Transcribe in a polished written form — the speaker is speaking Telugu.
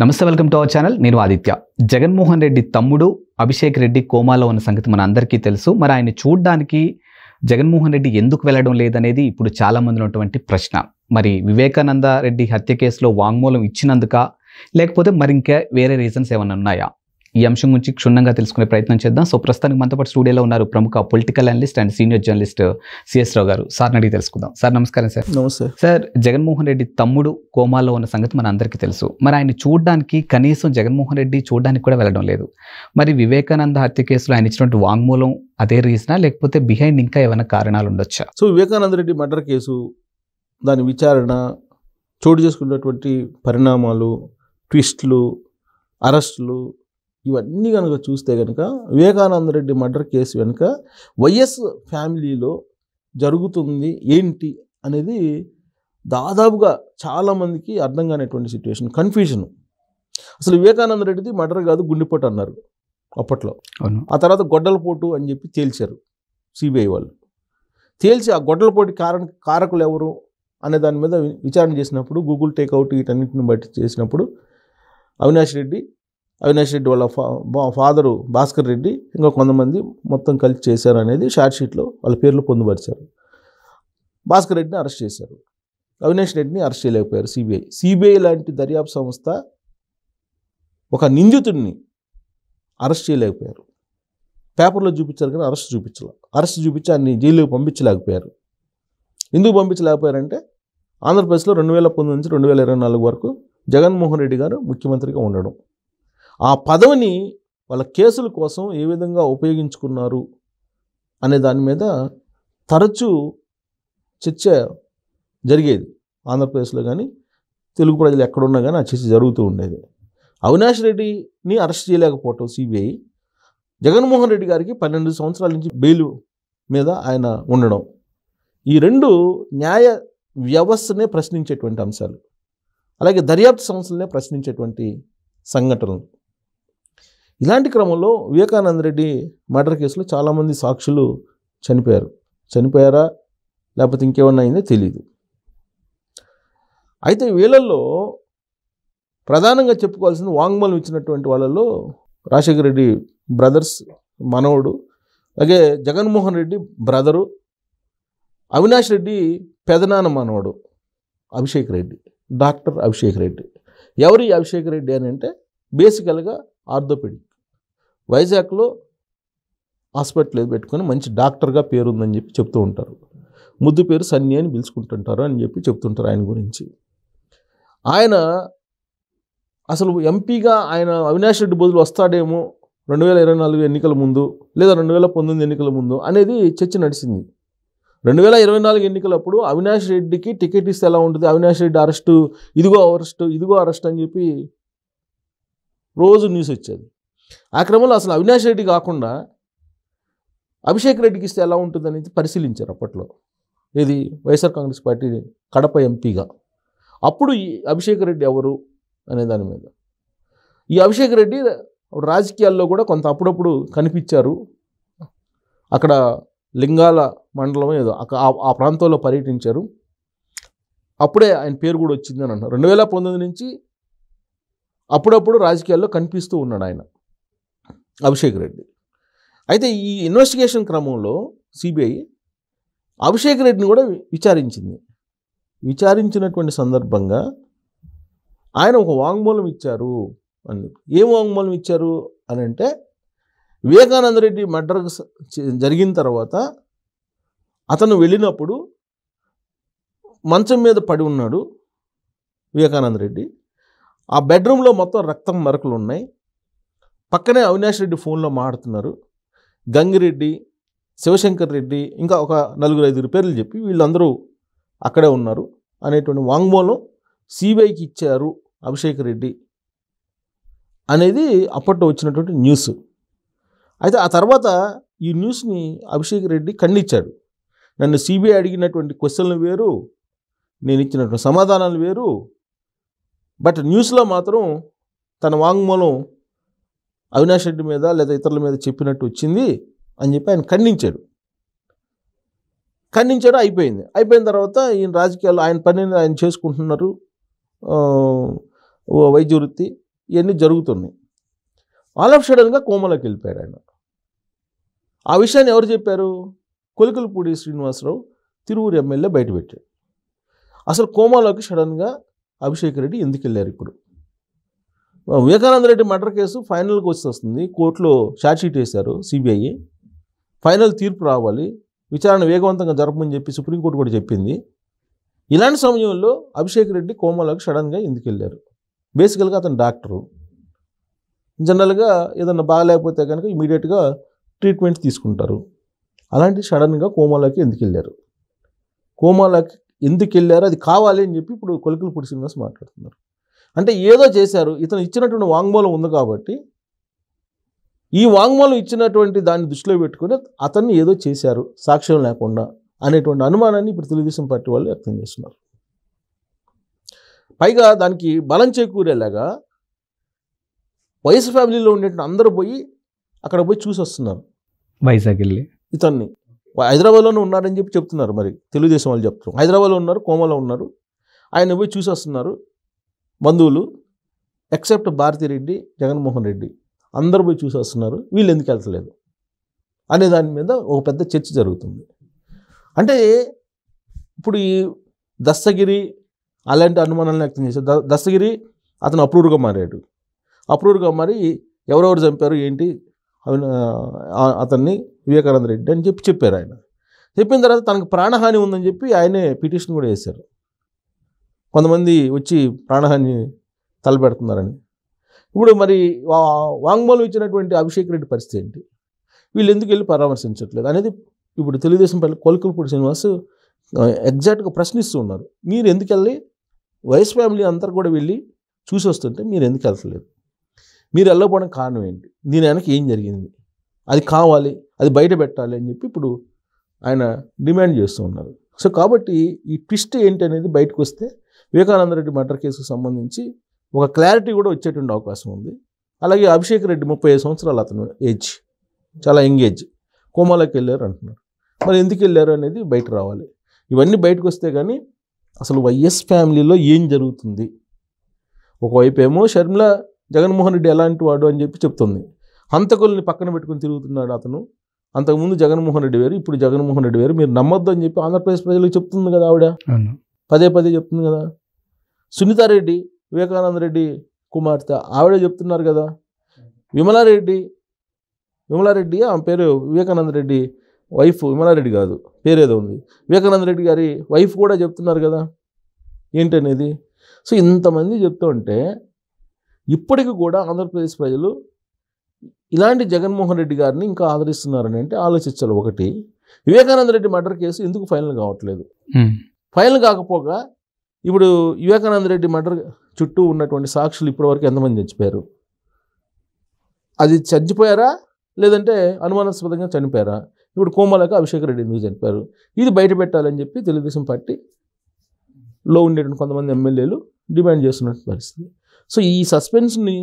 నమస్తే, వెల్కమ్ టు అవర్ ఛానల్. నేను ఆదిత్య. జగన్మోహన్ రెడ్డి తమ్ముడు అభిషేక్ రెడ్డి కోమాలో ఉన్న సంగతి మన అందరికీ తెలుసు. మరి ఆయన చూడ్డానికి జగన్మోహన్ రెడ్డి ఎందుకు వెళ్ళడం లేదనేది ఇప్పుడు చాలా మందిలో ఉన్నటువంటి ప్రశ్న. మరి వివేకానంద రెడ్డి హత్య కేసులో వాంగ్మూలం ఇచ్చినందుక, లేకపోతే మరి ఇంకా వేరే రీజన్స్ ఏమైనా ఉన్నాయా? ఈ అంశం గురించి క్షుణ్ణంగా తెలుసుకునే ప్రయత్నం చేద్దాం. సో ప్రస్తుతానికి మనతో పాటు స్టూడియోలో ఉన్నారు ప్రముఖ political analyst and senior journalist CS Rao గారు. సార్ని అడిగి తెలుసుకుందాం. సార్ నమస్కారం. సార్ నమస్తే సార్. జగన్మోహన్ రెడ్డి తమ్ముడు కోమాలో ఉన్న సంగతి మన అందరికీ తెలుసు. మరి ఆయన చూడడానికి కనీసం జగన్మోహన్ రెడ్డి చూడడానికి కూడా వెళ్ళడం లేదు. మరి వివేకానంద హత్య కేసులో ఆయన ఇచ్చినటువంటి వాంగ్మూలం అదే రీజనా, లేకపోతే బిహైండ్ ఇంకా ఏమైనా కారణాలు ఉండొచ్చా? So Vivekananda Reddy murder case, దాని విచారణ, చోటు చేసుకున్నటువంటి పరిణామాలు, ట్విస్టులు, అరెస్టులు, ఇవన్నీ కనుక చూస్తే కనుక వివేకానంద రెడ్డి మర్డర్ కేసు వెనుక వైఎస్ ఫ్యామిలీలో జరుగుతుంది ఏంటి అనేది దాదాపుగా చాలామందికి అర్థం కానిటువంటి సిచ్యువేషన్, కన్ఫ్యూజన్. అసలు వివేకానంద రెడ్డిది మర్డర్ కాదు, గుండెపోటు అన్నారు అప్పట్లో. ఆ తర్వాత గొడ్డలపోటు అని చెప్పి తేల్చారు సిబిఐ వాళ్ళు. తేల్చి ఆ గొడ్డలపోటు కారకులు ఎవరు అనే దాని మీద విచారణ చేసినప్పుడు, గూగుల్ టేక్అవుట్ వీటన్నిటిని బట్టి చేసినప్పుడు అవినాష్ రెడ్డి వాళ్ళ ఫాదరు భాస్కర్ రెడ్డి, ఇంకా కొంతమంది మొత్తం కలిసి చేశారు అనేది షార్ట్ షీట్లో వాళ్ళ పేర్లు పొందుపరిచారు. భాస్కర్ రెడ్డిని అరెస్ట్ చేశారు, అవినాష్ రెడ్డిని అరెస్ట్ చేయలేకపోయారు సిబిఐ లాంటి దర్యాప్తు సంస్థ ఒక నిందితుడిని అరెస్ట్ చేయలేకపోయారు. పేపర్లో చూపించారు కానీ అరెస్ట్ చూపించి అన్ని జైలుకి పంపించలేకపోయారు. ఎందుకు పంపించలేకపోయారంటే ఆంధ్రప్రదేశ్లో 2019 నుంచి 2024 వరకు జగన్మోహన్ రెడ్డి గారు ముఖ్యమంత్రిగా ఉండడం, ఆ పదవిని వాళ్ళ కేసుల కోసం ఏ విధంగా ఉపయోగించుకున్నారు అనే దాని మీద తరచూ చర్చ జరిగేది ఆంధ్రప్రదేశ్లో కానీ, తెలుగు ప్రజలు ఎక్కడున్నా కానీ ఆ చర్చ జరుగుతూ ఉండేది. అవినాష్ రెడ్డిని అరెస్ట్ చేయలేకపోవటం సిబిఐ, జగన్మోహన్ రెడ్డి గారికి 12 సంవత్సరాల నుంచి బెయిల్ మీద ఆయన ఉండడం, ఈ రెండు న్యాయ వ్యవస్థనే ప్రశ్నించేటువంటి అంశాలు, అలాగే దర్యాప్తు సంస్థలనే ప్రశ్నించేటువంటి సంఘటనలు. ఇలాంటి క్రమంలో వివేకానంద రెడ్డి మర్డర్ కేసులో చాలామంది సాక్షులు చనిపోయారా లేకపోతే ఇంకేమన్నా అయిందో తెలియదు. అయితే వీళ్ళల్లో ప్రధానంగా చెప్పుకోవాల్సిన వాంగ్మూలం ఇచ్చినటువంటి వాళ్ళలో రాజశేఖర రెడ్డి బ్రదర్స్ మనవడు, అలాగే జగన్మోహన్ రెడ్డి బ్రదరు, అవినాష్ రెడ్డి పెదనాన్న మనవడు అభిషేక్ రెడ్డి, డాక్టర్ అభిషేక్ రెడ్డి. ఎవరి అభిషేక్ రెడ్డి అని అంటే బేసికల్గా ఆర్థోపెడిక్, వైజాగ్లో హాస్పిటల్ పెట్టుకొని మంచి డాక్టర్గా పేరుందని చెప్పి చెప్తూ ఉంటారు. ముద్దు పేరు సన్నీ అని పిలుచుకుంటుంటారు అని చెప్పి చెప్తుంటారు ఆయన గురించి. ఆయన అసలు ఎంపీగా ఆయన అవినాష్ రెడ్డి బదులు వస్తాడేమో 2024 ఎన్నికల ముందు, లేదా 2019 ఎన్నికల ముందు అనేది చర్చ నడిచింది. 2024 ఎన్నికలప్పుడు అవినాష్ రెడ్డికి టికెట్ ఇస్తే ఎలా ఉంటుంది, అవినాష్ రెడ్డి అరెస్టు, ఇదిగో అరెస్ట్ అని చెప్పి రోజు న్యూస్ వచ్చేది. ఆ క్రమంలో అసలు అవినాష్ రెడ్డి కాకుండా అభిషేక్ రెడ్డికి ఇస్తే ఎలా ఉంటుంది అనేది పరిశీలించారు అప్పట్లో. ఇది వైఎస్ఆర్ కాంగ్రెస్ పార్టీ కడప ఎంపీగా. అప్పుడు ఈ అభిషేక్ రెడ్డి ఎవరు అనే దాని మీద, ఈ అభిషేక్ రెడ్డి రాజకీయాల్లో కూడా కొంత అప్పుడప్పుడు కనిపించారు. అక్కడ లింగాల మండలం ఏదో ఆ ప్రాంతంలో పర్యటించారు. అప్పుడే ఆయన పేరు కూడా వచ్చిందని అంటారు. 2019 నుంచి అప్పుడప్పుడు రాజకీయాల్లో కనిపిస్తూ ఉన్నాడు ఆయన అభిషేక్ రెడ్డి. అయితే ఈ ఇన్వెస్టిగేషన్ క్రమంలో సిబిఐ అభిషేక్ రెడ్డిని కూడా విచారించినటువంటి సందర్భంగా ఆయన ఒక వాంగ్మూలం ఇచ్చారు అని. ఏం వాంగ్మూలం ఇచ్చారు అని అంటే, వివేకానంద రెడ్డి మర్డర్ జరిగిన తర్వాత అతను వెళ్ళినప్పుడు మంచం మీద పడి ఉన్నాడు వివేకానంద రెడ్డి. ఆ బెడ్రూమ్లో మొత్తం రక్తం మరకలు ఉన్నాయి. పక్కనే అవినాష్ రెడ్డి ఫోన్లో మాట్లాడుతున్నారు. గంగిరెడ్డి, శివశంకర్ రెడ్డి, ఇంకా ఒక 4-5 పేర్లు చెప్పి వీళ్ళందరూ అక్కడే ఉన్నారు అనేటువంటి వాంగ్మూలం సిబిఐకి ఇచ్చారు అభిషేక్ రెడ్డి అనేది అప్పట్లో వచ్చినటువంటి న్యూస్. అయితే ఆ తర్వాత ఈ న్యూస్ని అభిషేక్ రెడ్డి ఖండించాడు. నన్ను సిబిఐ అడిగినటువంటి క్వశ్చన్లు వేరు, నేను ఇచ్చినటువంటి సమాధానాలు వేరు, బట్ న్యూస్లో మాత్రం తన వాంగ్మూలం అవినాష్ రెడ్డి మీద లేదా ఇతరుల మీద చెప్పినట్టు వచ్చింది అని చెప్పి ఆయన ఖండించాడు. అయిపోయిన తర్వాత ఈయన రాజకీయాలు ఆయన పనిని ఆయన చేసుకుంటున్నారు. వైద్య వృత్తి, ఇవన్నీ జరుగుతున్నాయి. ఆల్ ఆఫ్ సడన్గా కోమాలోకి వెళ్ళిపోయాడు ఆయన. ఆ విషయాన్ని ఎవరు చెప్పారు? కొలికలపూడి శ్రీనివాసరావు తిరువురు ఎమ్మెల్యే బయటపెట్టాడు. అసలు కోమాలోకి సడన్గా అభిషేక్ రెడ్డి ఎందుకు వెళ్ళారు? ఇప్పుడు వివేకానంద రెడ్డి మర్డర్ కేసు ఫైనల్కి వస్తుంది, కోర్టులో ఛార్జ్షీట్ వేశారు సిబిఐ, ఫైనల్ తీర్పు రావాలి, విచారణ వేగవంతంగా జరపమని చెప్పి సుప్రీంకోర్టు కూడా చెప్పింది. ఇలాంటి సమయంలో అభిషేక్ రెడ్డి కోమాలోకి సడన్గా ఎందుకు వెళ్ళారు? బేసికల్గా అతను డాక్టరు, జనరల్గా ఏదన్నా బాగాలేకపోతే కనుక ఇమీడియట్గా ట్రీట్మెంట్ తీసుకుంటారు. అలాంటి సడన్గా కోమాలోకి ఎందుకు వెళ్ళారు? కోమాలోకి ఎందుకు వెళ్ళారు అది కావాలి అని చెప్పి ఇప్పుడు కొలికలపూడి శ్రీనివాస్ మాట్లాడుతున్నారు. అంటే ఏదో చేశారు, ఇతను ఇచ్చినటువంటి వాంగ్మూలం ఉంది కాబట్టి ఈ వాంగ్మూలం ఇచ్చినటువంటి దాన్ని దృష్టిలో పెట్టుకుని అతన్ని ఏదో చేశారు సాక్ష్యం లేకుండా అనేటువంటి అనుమానాన్ని ఇప్పుడు తెలుగుదేశం పార్టీ వాళ్ళు వ్యక్తం చేస్తున్నారు. పైగా దానికి బలం చేకూరేలాగా వైఎస్ ఫ్యామిలీలో ఉండేటువంటి అందరూ పోయి అక్కడ పోయి చూసి వస్తున్నారు. వైజాగ్ వెళ్ళి ఇతన్ని హైదరాబాద్లోనే ఉన్నారని చెప్పి చెప్తున్నారు. మరి తెలుగుదేశం వాళ్ళు చెప్తున్నారు హైదరాబాద్లో ఉన్నారు, కోమాలో ఉన్నారు, ఆయన పోయి చూసి వస్తున్నారు బంధువులు, ఎక్సెప్ట్ భారతిరెడ్డి, జగన్మోహన్ రెడ్డి అందరూ పోయి చూసి వస్తున్నారు. వీళ్ళు ఎందుకు వెళ్తలేదు అనే దాని మీద ఒక పెద్ద చర్చ జరుగుతుంది. అంటే ఇప్పుడు ఈ దస్తగిరి అలాంటి అనుమానాలను వ్యక్తం చేశారు. దస్తగిరి అతను అప్రూవర్గా మారాడు. అప్రూవర్గా మారి ఎవరెవరు చంపారు ఏంటి అతన్ని వివేకానంద రెడ్డి అని చెప్పి చెప్పారు. ఆయన చెప్పిన తర్వాత తనకు ప్రాణహాని ఉందని చెప్పి ఆయనే పిటిషన్ కూడా వేశారు. కొంతమంది వచ్చి ప్రాణహాని తలపెడుతున్నారని. ఇప్పుడు మరి వాంగ్మూలం ఇచ్చినటువంటి అభిషేక్ రెడ్డి పరిస్థితి ఏంటి? వీళ్ళు ఎందుకు వెళ్ళి పరామర్శించట్లేదు అనేది ఇప్పుడు తెలుగుదేశం పల్లి కొలికలపూడి శ్రీనివాస్ ఎగ్జాక్ట్గా ప్రశ్నిస్తూ ఉన్నారు. మీరు ఎందుకు వెళ్ళి వైఎస్ ఫ్యామిలీ అంతా కూడా వెళ్ళి చూసి వస్తుంటే మీరు ఎందుకు వెళ్తలేదు? మీరు వెళ్ళకపోవడం కారణం ఏంటి? దీని వెనక ఏం జరిగింది? అది కావాలి, అది బయట పెట్టాలి అని చెప్పి ఇప్పుడు ఆయన డిమాండ్ చేస్తూ ఉన్నారు. సో కాబట్టి ఈ ట్విస్ట్ ఏంటి అనేది బయటకు వస్తే వివేకానంద రెడ్డి మర్డర్ కేసుకు సంబంధించి ఒక క్లారిటీ కూడా వచ్చేటువంటి అవకాశం ఉంది. అలాగే అభిషేక్ రెడ్డి 35 సంవత్సరాలు అతను ఏజ్, చాలా యంగ్ ఏజ్, కోమాలోకి వెళ్ళారు అంటున్నారు. మరి ఎందుకు వెళ్ళారు అనేది బయట రావాలి. ఇవన్నీ బయటకు వస్తే కానీ అసలు వైఎస్ ఫ్యామిలీలో ఏం జరుగుతుంది? ఒకవైపు ఏమో షర్మిల జగన్మోహన్ రెడ్డి ఎలాంటి వాడు అని చెప్పి చెప్తుంది. హంతకుల్ని పక్కన పెట్టుకుని తిరుగుతున్నాడు అతను. అంతకుముందు జగన్మోహన్ రెడ్డి వేరు, ఇప్పుడు జగన్మోహన్ రెడ్డి వేరు, మీరు నమ్మొద్దు అని చెప్పి ఆంధ్రప్రదేశ్ ప్రజలకు చెప్తుంది కదా ఆవిడ, పదే పదే చెప్తుంది కదా. సునీతారెడ్డి వివేకానంద రెడ్డి కుమార్తె ఆవిడ చెప్తున్నారు కదా. విమలారెడ్డి ఆమె పేరు వివేకానంద రెడ్డి వైఫ్, విమలారెడ్డి కాదు పేరేదో ఉంది, వివేకానంద రెడ్డి గారి వైఫ్ కూడా చెప్తున్నారు కదా ఏంటనేది. సో ఇంతమంది చెప్తూ ఉంటే ఇప్పటికి కూడా ఆంధ్రప్రదేశ్ ప్రజలు ఇలాంటి జగన్మోహన్ రెడ్డి గారిని ఇంకా ఆదరిస్తున్నారని అంటే ఆలోచించాలి. ఒకటి, వివేకానంద రెడ్డి మర్డర్ కేసు ఎందుకు ఫైనల్ కావట్లేదు? ఫైనల్ కాకపోగా ఇప్పుడు వివేకానంద రెడ్డి మర్డర్ చుట్టూ ఉన్నటువంటి సాక్షులు ఇప్పటివరకు ఎంతమంది చచ్చిపోయారు? అది చచ్చిపోయారా లేదంటే అనుమానాస్పదంగా చనిపోయారా? ఇప్పుడు కోమాలోకి అభిషేక్ రెడ్డి ఎందుకు చనిపోయారు? ఇది బయట పెట్టాలని చెప్పి తెలుగుదేశం పార్టీలో ఉండేటువంటి కొంతమంది ఎమ్మెల్యేలు డిమాండ్ చేస్తున్న పరిస్థితి. సో ఈ సస్పెన్స్ని